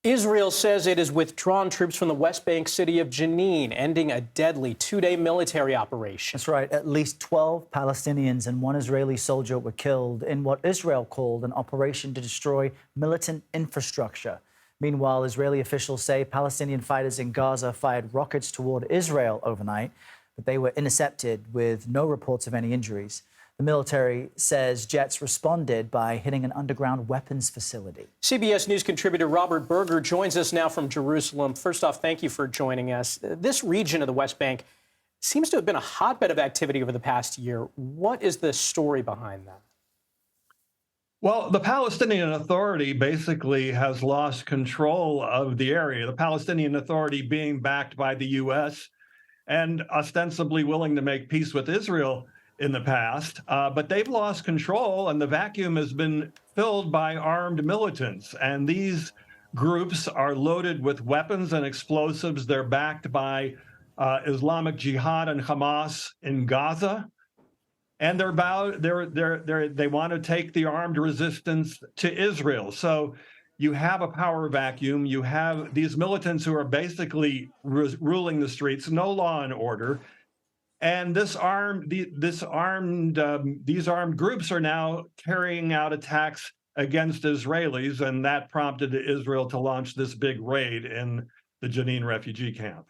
Israel says it has withdrawn troops from the West Bank city of Jenin, ending a deadly two-day military operation. That's right. At least 12 Palestinians and one Israeli soldier were killed in what Israel called an operation to destroy militant infrastructure. Meanwhile, Israeli officials say Palestinian fighters in Gaza fired rockets toward Israel overnight, but they were intercepted with no reports of any injuries. The military says jets responded by hitting an underground weapons facility. CBS News contributor Robert Berger joins us now from Jerusalem. First off, thank you for joining us. This region of the West Bank seems to have been a hotbed of activity over the past year. What is the story behind that? Well, the Palestinian Authority basically has lost control of the area. The Palestinian Authority being backed by the U.S. and ostensibly willing to make peace with Israel in the past, but they've lost control, and the vacuum has been filled by armed militants. And these groups are loaded with weapons and explosives. They're backed by Islamic Jihad and Hamas in Gaza, and they want to take the armed resistance to Israel. So you have a power vacuum. You have these militants who are basically ruling the streets, no law and order. And these armed groups are now carrying out attacks against Israelis, and that prompted Israel to launch this big raid in the Jenin refugee camp.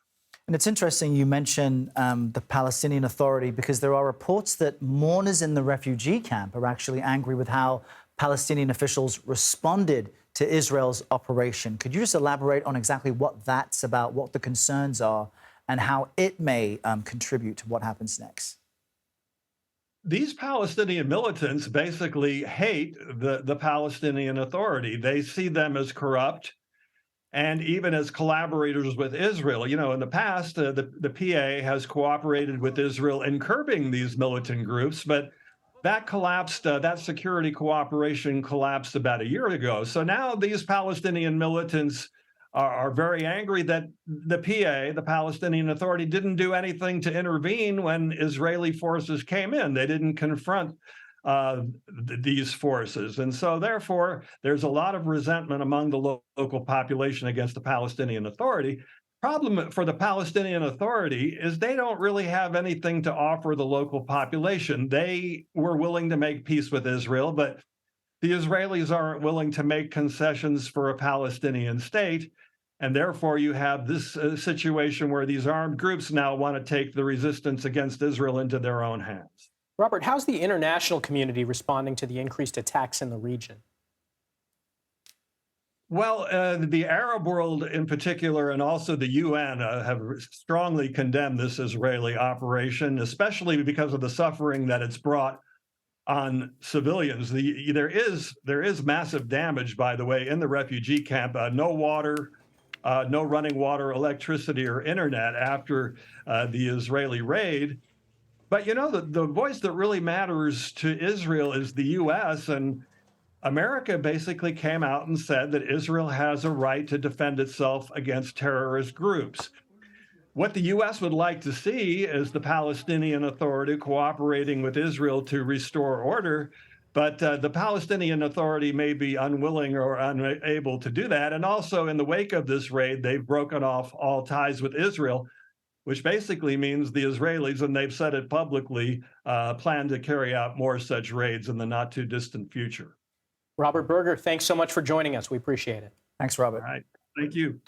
And it's interesting you mention the Palestinian Authority, because there are reports that mourners in the refugee camp are actually angry with how Palestinian officials responded to Israel's operation. Could you just elaborate on exactly what that's about, what the concerns are, and how it may contribute to what happens next? These Palestinian militants basically hate the Palestinian Authority. They see them as corrupt and even as collaborators with Israel. You know, in the past, the PA has cooperated with Israel in curbing these militant groups, but that collapsed, that security cooperation collapsed about a year ago. So now these Palestinian militants are very angry that the PA, the Palestinian Authority, didn't do anything to intervene when Israeli forces came in. They didn't confront these forces. And so, therefore, there's a lot of resentment among the local population against the Palestinian Authority. Problem for the Palestinian Authority is they don't really have anything to offer the local population. They were willing to make peace with Israel, but the Israelis aren't willing to make concessions for a Palestinian state. And therefore, you have this situation where these armed groups now want to take the resistance against Israel into their own hands. Robert, how's the international community responding to the increased attacks in the region? Well, the Arab world in particular, and also the UN, have strongly condemned this Israeli operation, especially because of the suffering that it's brought on civilians. There is massive damage, by the way, in the refugee camp. No water, no running water, electricity, or internet after the Israeli raid. But, you know, the voice that really matters to Israel is the U.S., and America basically came out and said that Israel has a right to defend itself against terrorist groups. What the U.S. would like to see is the Palestinian Authority cooperating with Israel to restore order, but the Palestinian Authority may be unwilling or unable to do that. And also, in the wake of this raid, they've broken off all ties with Israel, which basically means the Israelis, and they've said it publicly, plan to carry out more such raids in the not-too-distant future. Robert Berger, thanks so much for joining us. We appreciate it. Thanks, Robert. All right. Thank you.